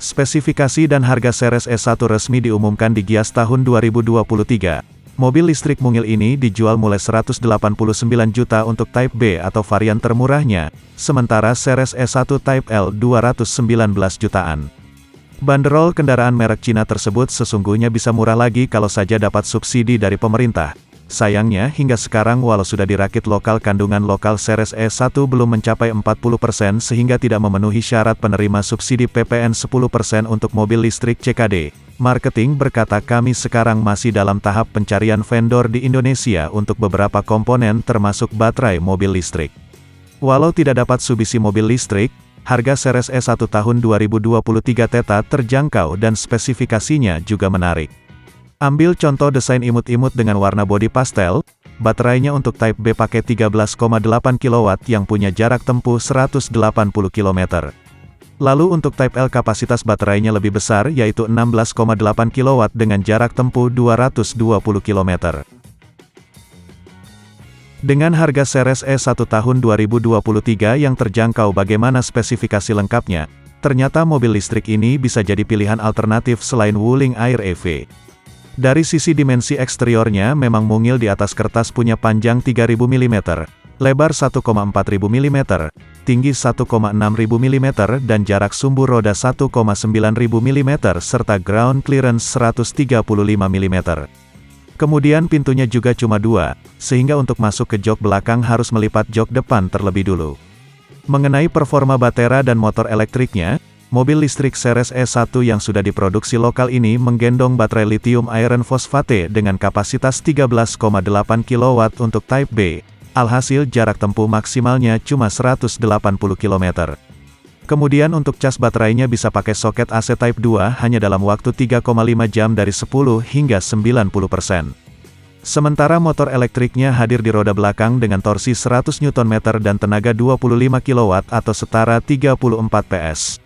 Spesifikasi dan harga Seres S1 resmi diumumkan di Gias tahun 2023. Mobil listrik mungil ini dijual mulai 189 juta untuk Type B atau varian termurahnya, sementara Seres S1 Type L 219 jutaan. Banderol kendaraan merek Cina tersebut sesungguhnya bisa murah lagi kalau saja dapat subsidi dari pemerintah. Sayangnya hingga sekarang walau sudah dirakit lokal, kandungan lokal Seres S1 belum mencapai 40% sehingga tidak memenuhi syarat penerima subsidi PPN 10% untuk mobil listrik CKD. Marketing berkata kami sekarang masih dalam tahap pencarian vendor di Indonesia untuk beberapa komponen termasuk baterai mobil listrik. Walau tidak dapat subsidi mobil listrik, harga Seres S1 tahun 2023 tetap terjangkau dan spesifikasinya juga menarik. Ambil contoh desain imut-imut dengan warna bodi pastel, baterainya untuk Type B pakai 13,8 kW yang punya jarak tempuh 180 km. Lalu untuk Type L kapasitas baterainya lebih besar yaitu 16,8 kW dengan jarak tempuh 220 km. Dengan harga Seres S1 tahun 2023 yang terjangkau, bagaimana spesifikasi lengkapnya? Ternyata mobil listrik ini bisa jadi pilihan alternatif selain Wuling Air EV. Dari sisi dimensi eksteriornya memang mungil di atas kertas, punya panjang 3000 mm, lebar 1,4000 mm, tinggi 1,6000 mm dan jarak sumbu roda 1,9000 mm serta ground clearance 135 mm. Kemudian pintunya juga cuma 2, sehingga untuk masuk ke jok belakang harus melipat jok depan terlebih dulu. Mengenai performa baterai dan motor elektriknya, mobil listrik Seres S1 yang sudah diproduksi lokal ini menggendong baterai lithium iron phosphate dengan kapasitas 13,8 kW untuk Type B. Alhasil jarak tempuh maksimalnya cuma 180 km. Kemudian untuk cas baterainya bisa pakai soket AC Type 2 hanya dalam waktu 3,5 jam dari 10 hingga 90%. Sementara motor elektriknya hadir di roda belakang dengan torsi 100 Nm dan tenaga 25 kW atau setara 34 PS.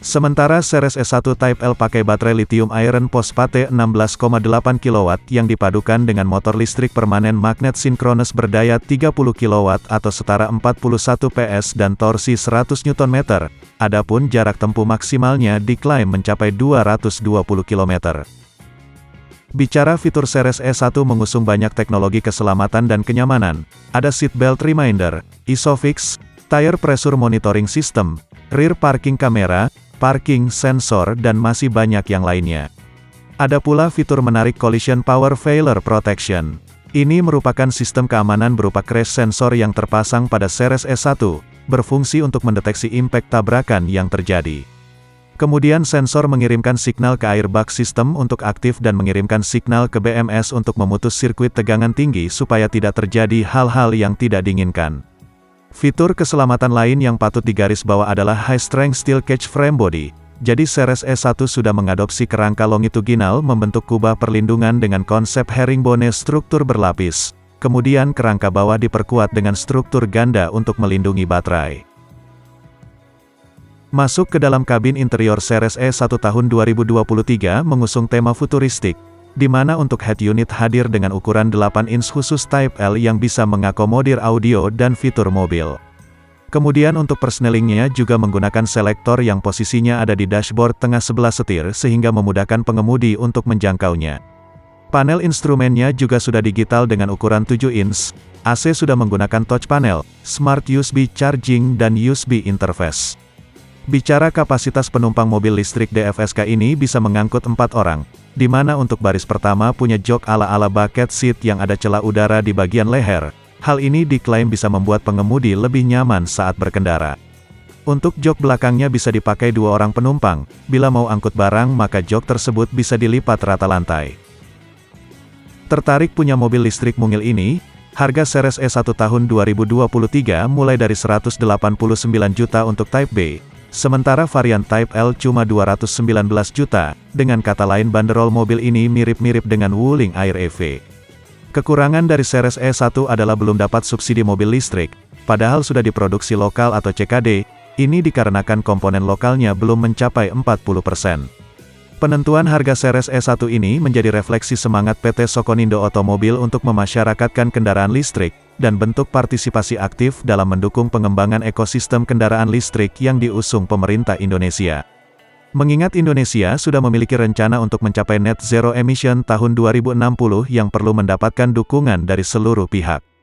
Sementara Seres S1 Type L pakai baterai lithium iron phosphate 16,8 kW yang dipadukan dengan motor listrik permanen magnet sinkronis berdaya 30 kW atau setara 41 PS dan torsi 100 Nm. Adapun jarak tempuh maksimalnya diklaim mencapai 220 km. Bicara fitur, Seres S1 mengusung banyak teknologi keselamatan dan kenyamanan. Ada seat belt reminder, ISOFIX, tire pressure monitoring system, rear parking camera, parking sensor dan masih banyak yang lainnya. Ada pula fitur menarik collision power failure protection. Ini merupakan sistem keamanan berupa crash sensor yang terpasang pada Seres S1, berfungsi untuk mendeteksi impact tabrakan yang terjadi. Kemudian sensor mengirimkan signal ke airbag system untuk aktif dan mengirimkan signal ke BMS untuk memutus sirkuit tegangan tinggi supaya tidak terjadi hal-hal yang tidak diinginkan. Fitur keselamatan lain yang patut digarisbawahi adalah high strength steel cage frame body. Jadi Seres S1 sudah mengadopsi kerangka longitudinal membentuk kubah perlindungan dengan konsep herringbone struktur berlapis. Kemudian kerangka bawah diperkuat dengan struktur ganda untuk melindungi baterai. Masuk ke dalam kabin interior, Seres S1 tahun 2023 mengusung tema futuristik, di mana untuk head unit hadir dengan ukuran 8 inch khusus Type L yang bisa mengakomodir audio dan fitur mobil. Kemudian untuk persnelingnya juga menggunakan selektor yang posisinya ada di dashboard tengah sebelah setir sehingga memudahkan pengemudi untuk menjangkaunya. Panel instrumennya juga sudah digital dengan ukuran 7 inch, AC sudah menggunakan touch panel, smart USB charging dan USB interface. Bicara kapasitas penumpang, mobil listrik DFSK ini bisa mengangkut 4 orang, di mana untuk baris pertama punya jok ala-ala bucket seat yang ada celah udara di bagian leher. Hal ini diklaim bisa membuat pengemudi lebih nyaman saat berkendara. Untuk jok belakangnya bisa dipakai 2 orang penumpang, bila mau angkut barang maka jok tersebut bisa dilipat rata lantai. Tertarik punya mobil listrik mungil ini? Harga Seres S1 tahun 2023 mulai dari 189 juta untuk Type B. Sementara varian Type L cuma 219 juta, dengan kata lain banderol mobil ini mirip-mirip dengan Wuling Air EV. Kekurangan dari Seres S1 adalah belum dapat subsidi mobil listrik, padahal sudah diproduksi lokal atau CKD, ini dikarenakan komponen lokalnya belum mencapai 40%. Penentuan harga Seres S1 ini menjadi refleksi semangat PT Sokonindo Otomobil untuk memasyarakatkan kendaraan listrik, dan bentuk partisipasi aktif dalam mendukung pengembangan ekosistem kendaraan listrik yang diusung pemerintah Indonesia. Mengingat Indonesia sudah memiliki rencana untuk mencapai net zero emission tahun 2060 yang perlu mendapatkan dukungan dari seluruh pihak.